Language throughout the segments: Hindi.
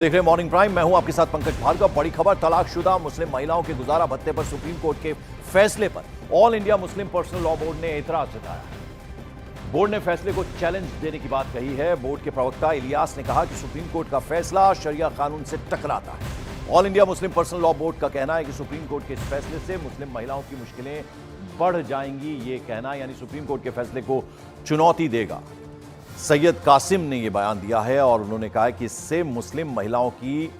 देख रहे मॉर्निंग प्राइम। मैं हूं आपके साथ पंकज भार्गव। बड़ी खबर, तलाकशुदा मुस्लिम महिलाओं के गुजारा भत्ते पर सुप्रीम कोर्ट के फैसले पर all India Muslim personal law board ने एतराज जताया। बोर्ड ने फैसले को चैलेंज देने की बात कही है। बोर्ड के प्रवक्ता इलियास ने कहा कि सुप्रीम कोर्ट का फैसला शरिया कानून से टकराता है। All India Muslim personal law board का कहना है कि सुप्रीम कोर्ट के इस फैसले से मुस्लिम महिलाओं की मुश्किलें बढ़ जाएंगी। ये कहना यानी सुप्रीम कोर्ट के फैसले को चुनौती देगा। सैयद कासिम ने यह बयान दिया है और उन्होंने कहा कि इससे मुस्लिम महिलाओं की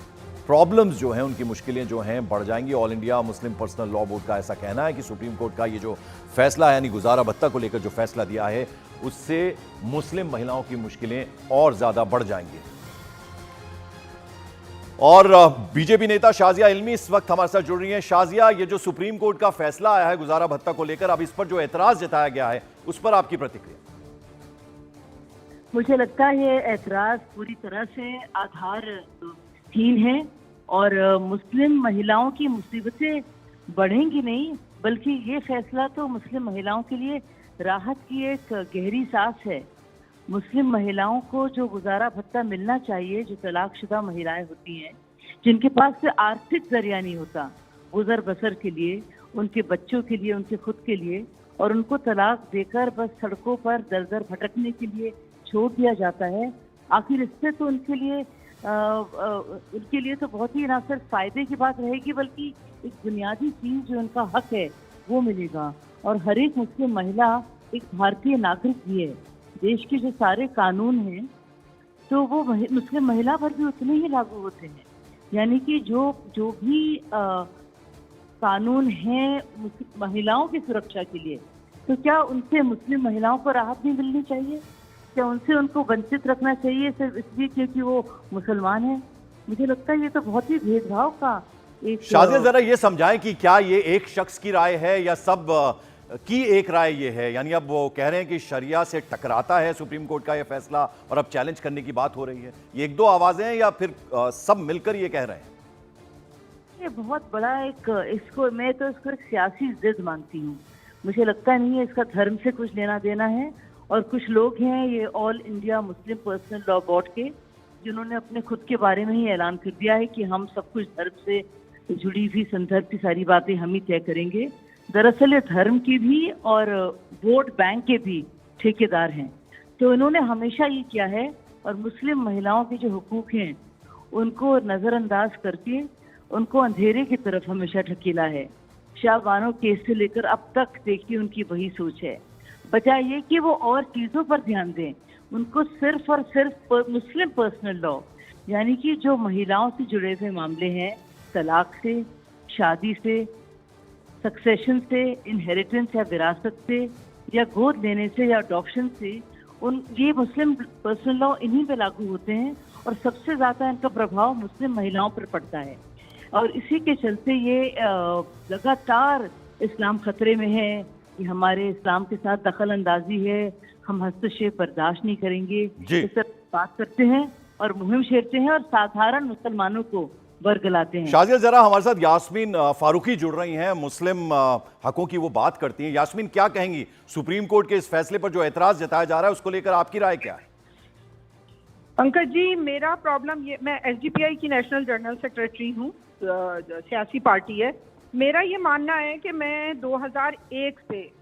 प्रॉब्लम्स जो हैं, उनकी मुश्किलें जो हैं बढ़ जाएंगी। All India Muslim personal law board का ऐसा कहना है कि सुप्रीम कोर्ट का ये जो फैसला है यानी गुजारा भत्ता को लेकर जो फैसला दिया है, उससे मुस्लिम महिलाओं की मुश्किलें और ज्यादा बढ़ जाएंगी। और बीजेपी नेता शाजिया इल्मी इस वक्त हमारे साथ जुड़ रही हैं। शाजिया, ये जो सुप्रीम कोर्ट का फैसला आया है गुजारा भत्ता को लेकर, अब इस पर जो एतराज जताया गया है उस पर आपकी प्रतिक्रिया? मुझे लगता है ये ऐतराज पूरी तरह से आधारहीन है और मुस्लिम महिलाओं की मुसीबतें बढ़ेंगी नहीं, बल्कि ये फैसला तो मुस्लिम महिलाओं के लिए राहत की एक गहरी सांस है। मुस्लिम महिलाओं को जो गुजारा भत्ता मिलना चाहिए, जो तलाकशुदा महिलाएं होती हैं, जिनके पास से आर्थिक जरिया नहीं होता गुजर बसर के लिए, उनके बच्चों के लिए, उनके खुद के लिए, और उनको तलाक देकर बस सड़कों पर दर दर भटकने के लिए छोड़ दिया जाता है। आखिर इससे तो उनके लिए तो बहुत ही ना सिर्फ फायदे की बात रहेगी, बल्कि एक बुनियादी चीज जो उनका हक है वो मिलेगा। और हर एक मुस्लिम महिला एक भारतीय नागरिक भी है। देश के जो सारे कानून हैं तो वो मुस्लिम महिला पर भी उतने ही लागू होते हैं। यानी कि जो भी कानून हैं महिलाओं की सुरक्षा के लिए, तो क्या उनसे मुस्लिम महिलाओं को राहत नहीं मिलनी चाहिए? क्या उनसे उनको वंचित रखना चाहिए सिर्फ इसलिए क्योंकि वो मुसलमान है? मुझे लगता है ये तो बहुत ही भेदभाव का एक। शाजिया, जरा ये समझाएं कि क्या ये एक शख्स की राय है या सब की एक राय ये है? यानी अब वो कह रहे हैं कि शरिया से टकराता है सुप्रीम कोर्ट का ये फैसला और अब चैलेंज करने की बात हो रही है। ये एक दो आवाजें हैं या फिर सब मिलकर ये कह रहे हैं? ये बहुत बड़ा मैं तो इसको एक सियासी जिद मानती हूँ। मुझे लगता नहीं है इसका धर्म से कुछ लेना देना है। और कुछ लोग हैं ये all India Muslim personal law board के, जिन्होंने अपने खुद के बारे में ही ऐलान कर दिया है कि हम सब कुछ धर्म से जुड़ी हुई संदर्भ की सारी बातें हम ही तय करेंगे। दरअसल ये धर्म की भी और वोट बैंक के भी ठेकेदार हैं। तो इन्होंने हमेशा ये किया है और मुस्लिम महिलाओं के जो हुकूक हैं उनको नज़रअंदाज करके उनको अंधेरे की तरफ हमेशा ढकेला है। शाह बानो केस से लेकर अब तक देखिए उनकी वही सोच है, बजाय ये कि वो और चीज़ों पर ध्यान दें। उनको सिर्फ और सिर्फ मुस्लिम पर्सनल लॉ यानी कि जो महिलाओं से जुड़े हुए मामले हैं, तलाक से, शादी से, सक्सेशन से, इनहेरिटेंस या विरासत से, या गोद लेने से या अडॉप्शन से, ये मुस्लिम पर्सनल लॉ इन्हीं पे लागू होते हैं और सबसे ज़्यादा इनका प्रभाव मुस्लिम महिलाओं पर पड़ता है। और इसी के चलते ये लगातार इस्लाम खतरे में है कि हमारे इस्लाम के साथ दखल अंदाजी है, हम हस्तक्षेप बर्दाश्त नहीं करेंगे, इस पर बात करते हैं और मुहिम छेड़ते हैं और साधारण मुसलमानों को बरगलाते हैं। शाजिया, जरा हमारे साथ यास्मीन फारूकी जुड़ रही हैं, मुस्लिम हकों की वो बात करती हैं। यास्मीन, क्या कहेंगी सुप्रीम कोर्ट के इस फैसले पर जो ऐतराज जताया जा रहा है उसको लेकर आपकी राय क्या है? पंकज जी, मेरा प्रॉब्लम ये, मैं एसडीपीआई की नेशनल जनरल सेक्रेटरी हूँ, सियासी पार्टी है। मेरा ये मानना है कि मैं 2001 से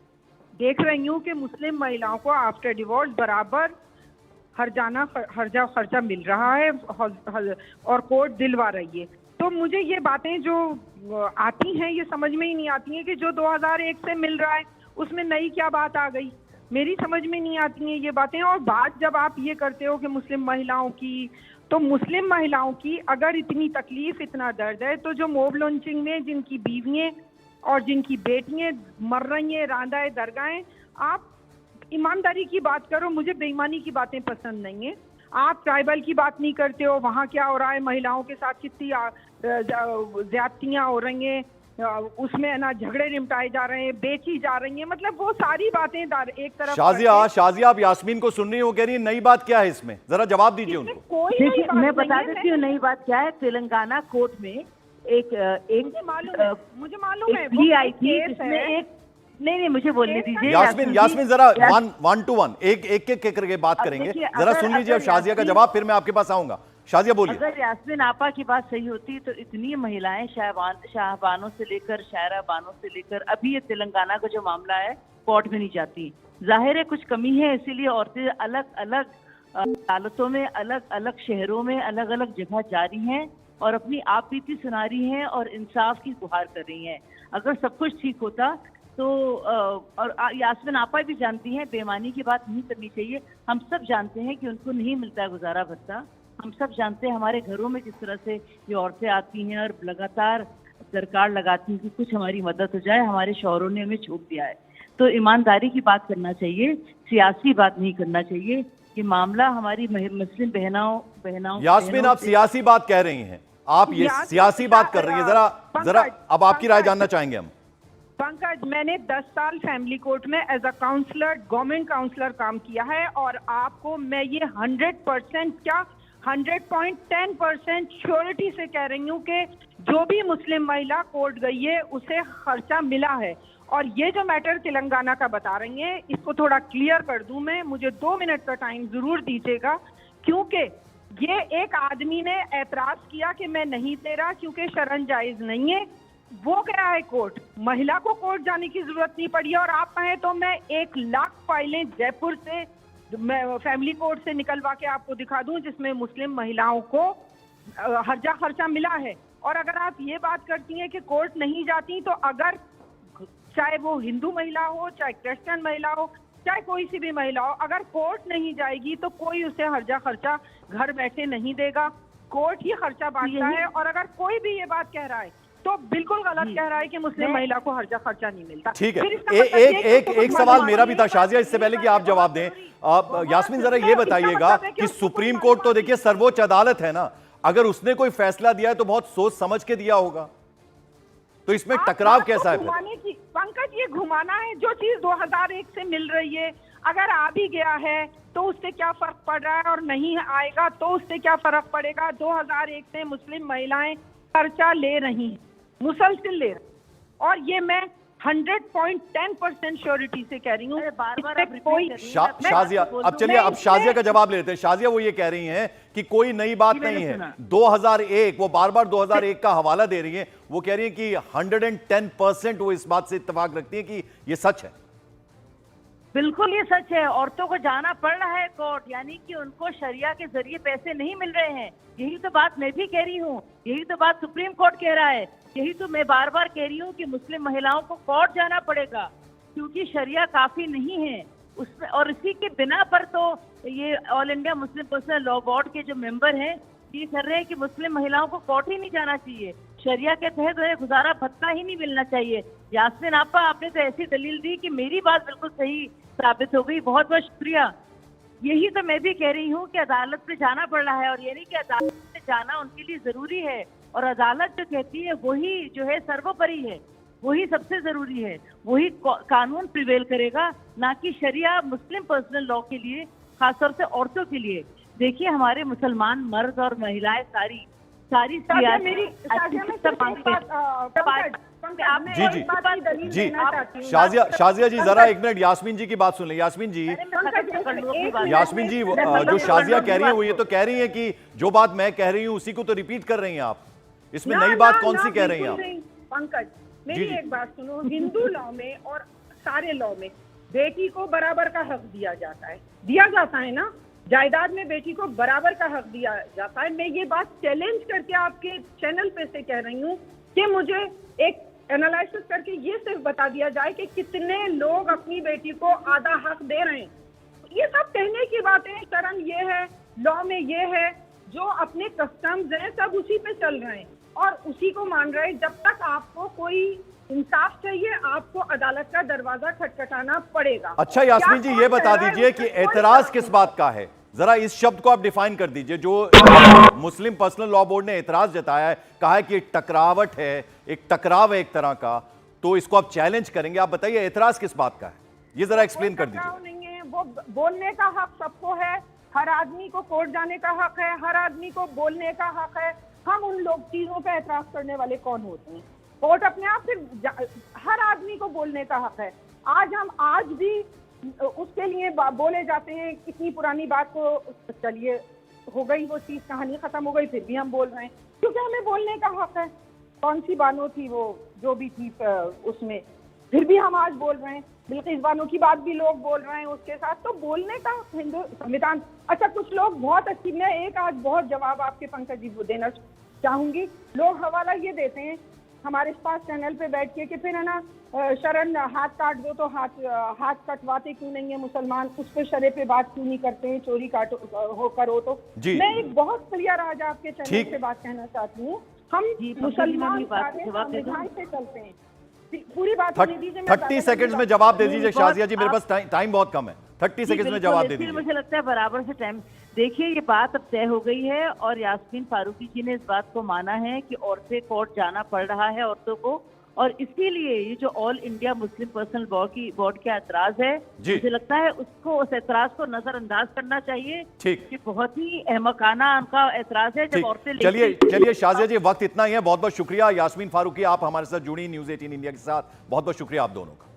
देख रही हूँ कि मुस्लिम महिलाओं को आफ्टर डिवोर्स बराबर हर्जा खर्चा मिल रहा है और कोर्ट दिलवा रही है। तो मुझे ये बातें जो आती हैं ये समझ में ही नहीं आती हैं कि जो 2001 से मिल रहा है उसमें नई क्या बात आ गई। मेरी समझ में नहीं आती हैं ये बातें। और बात जब आप ये करते हो कि मुस्लिम महिलाओं की, तो मुस्लिम महिलाओं की अगर इतनी तकलीफ, इतना दर्द है, तो जो मॉब लॉन्चिंग में जिनकी बीवियां और जिनकी बेटियां मर रही हैं, रांदा दरगाहें, आप ईमानदारी की बात करो। मुझे बेईमानी की बातें पसंद नहीं है। आप ट्राइबल की बात नहीं करते हो, वहाँ क्या हो रहा है, महिलाओं के साथ कितनी ज्यादतियाँ हो रही हैं, उसमें ना झगड़े निपटाए जा रहे हैं, बेची जा रही हैं, मतलब वो सारी बातें एक तरफ। शाजिया, आप यास्मीन को सुन रही हो, कह रही है नई बात क्या है इसमें? जरा जवाब दीजिए उनको। देखिए, मैं बता देती हूँ नई बात क्या है। तेलंगाना कोर्ट में मुझे मालूम है वो आई थी जिसमें एक नहीं मुझे बोलने दीजिए। यास्मीन जरा वन टू वन एक करके बात करेंगे। जरा सुन लीजिए अब शाजिया का जवाब, फिर मैं आपके पास आऊंगा। शाजिया बोलिए। अगर यास्मीन आपा की बात सही होती तो इतनी महिलाएं शाहबानों से लेकर शायरा बानों से लेकर अभी ये तेलंगाना का जो मामला है कोर्ट में नहीं जाती। जाहिर है कुछ कमी है, इसीलिए औरतें अलग अलग अदालतों में, अलग अलग शहरों में, अलग अलग जगह जा रही हैं और अपनी आप बीती सुना रही हैं और इंसाफ की गुहार कर रही हैं। अगर सब कुछ ठीक होता तो और यास्मीन आपा भी जानती हैं बेईमानी की बात नहीं करनी चाहिए। हम सब जानते हैं कि उनको नहीं मिलता है गुजारा भत्ता। हम सब जानते हैं हमारे घरों में किस तरह से ये औरतें आती हैं और लगातार दरकार लगाती हैं कि कुछ हमारी मदद हो जाए। हमारे शौहरों ने हमें छोड़ दिया है। तो ईमानदारी की बात करना चाहिए, सियासी बात नहीं करना चाहिए। ये मामला हमारी मुस्लिम बहनाओं यास्मीन, आप सियासी बात कह रही हैं, आप ये सियासी बात कर रही हैं। जरा अब आपकी राय जानना चाहेंगे हम। पंकज, मैंने 10 साल फैमिली कोर्ट में as a counsellor, government counsellor काम किया है और आपको मैं ये 100% क्या 100.10% श्योरिटी से कह रही हूँ कि जो भी मुस्लिम महिला कोर्ट गई है उसे खर्चा मिला है। और ये जो मैटर तेलंगाना का बता रही हैं, इसको थोड़ा क्लियर कर दूं मैं, मुझे 2 मिनट का टाइम जरूर दीजिएगा, क्योंकि ये एक आदमी ने ऐतराज किया कि मैं नहीं दे रहा क्योंकि शरन जायज नहीं है। वो गया है कोर्ट, महिला को कोर्ट जाने की जरूरत नहीं पड़ी। और आप कहें तो मैं 1 लाख फाइलें जयपुर से फैमिली कोर्ट से निकलवा के आपको दिखा दूं जिसमें मुस्लिम महिलाओं को हर्जा खर्चा मिला है। और अगर आप ये बात करती हैं कि कोर्ट नहीं जाती, तो अगर चाहे वो हिंदू महिला हो, चाहे क्रिश्चियन महिला हो, चाहे कोई सी भी महिला हो, अगर कोर्ट नहीं जाएगी तो कोई उसे हर्जा खर्चा घर बैठे नहीं देगा। कोर्ट ही खर्चा बांटता है। और अगर कोई भी ये बात कह रहा है तो बिल्कुल गलत कह रहा है कि मुस्लिम महिला को हर्जा खर्चा नहीं मिलता। ठीक है, एक सवाल मेरा भी था शाजिया, इससे पहले कि आप जवाब दें, यास्मीन जरा ये बताइएगा कि सुप्रीम कोर्ट तो देखिए सर्वोच्च अदालत है ना, अगर उसने कोई फैसला दिया है तो बहुत सोच समझ के दिया होगा, तो इसमें टकराव कैसा है? पंकज, ये घुमाना है। जो चीज 2001 से मिल रही है, अगर आ भी गया है तो उससे क्या फर्क पड़ रहा है, और नहीं आएगा तो उससे क्या फर्क पड़ेगा। 2001 से मुस्लिम महिलाएं खर्चा ले रही हैं, मुसलसिल ले रही, और ये मैं 100.10% श्योरिटी से कह रही हूँ। शाजिया, अब चलिए अब शाजिया का जवाब लेते हैं। शाजिया वो ये कह रही हैं कि कोई नई बात नहीं है, 2001, वो बार बार 2001 का हवाला दे रही हैं। वो कह रही हैं कि 110% वो इस बात से इत्तेफाक रखती हैं कि ये सच है। बिल्कुल ये सच है। औरतों को जाना पड़ रहा है कोर्ट, यानी कि उनको शरिया के जरिए पैसे नहीं मिल रहे हैं। यही तो बात मैं भी कह रही हूँ, यही तो बात सुप्रीम कोर्ट कह रहा है, यही तो मैं बार बार कह रही हूँ कि मुस्लिम महिलाओं को कोर्ट जाना पड़ेगा क्योंकि शरिया काफी नहीं है उसमें। और इसी के बिना पर तो ये all India Muslim personal law board के जो मेंबर हैं ये कर रहे हैं कि मुस्लिम महिलाओं को कोर्ट ही नहीं जाना चाहिए, शरिया के तहत उन्हें गुजारा भत्ता ही नहीं मिलना चाहिए। यास्मीन आपा, आपने तो ऐसी दलील दी कि मेरी बात बिल्कुल सही साबित हो गई, बहुत बहुत शुक्रिया। यही तो मैं भी कह रही हूँ कि अदालत में जाना पड़ रहा है, और ये नहीं कि अदालत में जाना उनके लिए जरूरी है, और अदालत जो कहती है वही जो है सर्वोपरि है, वही सबसे जरूरी है, वही कानून प्रिवेल करेगा, ना कि शरिया मुस्लिम पर्सनल लॉ के लिए, खासतौर से औरतों के लिए। देखिए हमारे मुसलमान मर्द और महिलाएं सारी जी शाजिया जी जरा 1 मिनट यास्मीन जी की बात सुन लें। यास्मीन जी, जो शाजिया कह रही है वो ये तो कह रही है कि जो बात मैं कह रही हूँ उसी को तो रिपीट कर रही हैं आप, इसमें नई बात कौन सी कह रही हैं आप? पंकज, मेरी एक बात सुनो, हिंदू लॉ में और सारे लॉ में बेटी को बराबर का हक दिया जाता है ना, जायदाद में बेटी को बराबर का हक दिया जाता है। मैं ये बात चैलेंज करके आपके चैनल पे से कह रही हूँ कि मुझे एक एनालिसिस करके ये सिर्फ बता दिया जाए कि कितने लोग अपनी बेटी को आधा हक दे रहे हैं। ये सब कहने की बातें, शरण ये है, लॉ में ये है, जो अपने कस्टम्स हैं सब उसी पे चल रहे हैं और उसी को मान रहे हैं। जब तक आपको कोई इंसाफ चाहिए, आपको अदालत का दरवाजा खटखटाना पड़ेगा। अच्छा यास्मीन जी, ये बता दीजिए कि एतराज किस बात का है, जरा इस शब्द को आप डिफाइन कर दीजिए। जो मुस्लिम पर्सनल लॉ बोर्ड ने एतराज जताया है, कहा है कि टकरावट है, एक टकराव है एक तरह का, तो इसको आप चैलेंज करेंगे। आप बताइए एतराज किस बात का है, ये जरा एक्सप्लेन कर दीजिए। नहीं है, वो बोलने का हक सबको है, हर आदमी को कोर्ट जाने का हक है, हर आदमी को बोलने का हक है। हम उन लोग चीजों पे एतराज करने वाले कौन होते हैं? कोर्ट अपने आप से हर आदमी को बोलने का हक है। आज भी उसके लिए बोले जाते हैं, कितनी पुरानी बात को चलिए हो गई वो चीज, कहानी खत्म हो गई, फिर भी हम बोल रहे हैं क्योंकि हमें बोलने का हक है। कौन सी बानो थी वो जो भी थी उसमें, फिर भी हम आज बोल रहे हैं। बिल्किस बानो की बात भी लोग बोल रहे हैं उसके साथ, तो बोलने का हिंदू संविधान। अच्छा, कुछ लोग बहुत अच्छी, मैं एक आज बहुत जवाब आपके पंकज जी को देना चाहूंगी। लोग हवाला ये देते हैं हमारे पास चैनल पे बैठ के कि फिर है ना शरण हाथ काट दो तो हाथ कटवाते क्यों नहीं है मुसलमान, उस पर शरे पे बात क्यों नहीं करते हैं, चोरी काटो हो करो तो। मैं एक बहुत क्लियर आज आपके चैनल पे बात कहना चाहती हूँ। हम मुसलमान संविधान से चलते हैं, पूरी बात होने दीजिए। 30 सेकंड्स में जवाब दे दीजिए शाजिया जी, मेरे पास टाइम बहुत कम है, 30 सेकंड्स में जवाब दे दीजिए। मुझे लगता है बराबर से टाइम। देखिए, ये बात अब तय हो गई है और यास्मीन फारूकी जी ने इस बात को माना है कि औरतें कोर्ट जाना पड़ रहा है औरतों को, और इसीलिए ये जो all India Muslim personal board का ऐतराज है, मुझे लगता है उसको, उस ऐतराज को नजरअंदाज करना चाहिए। ठीक, कि बहुत ही अहमकाना उनका ऐतराज है जब औरतें। चलिए शाजिया जी, वक्त इतना ही है। बहुत बहुत शुक्रिया यास्मीन फारूकी, आप हमारे साथ जुड़ी न्यूज़ 18 इंडिया के साथ। बहुत बहुत शुक्रिया आप दोनों का।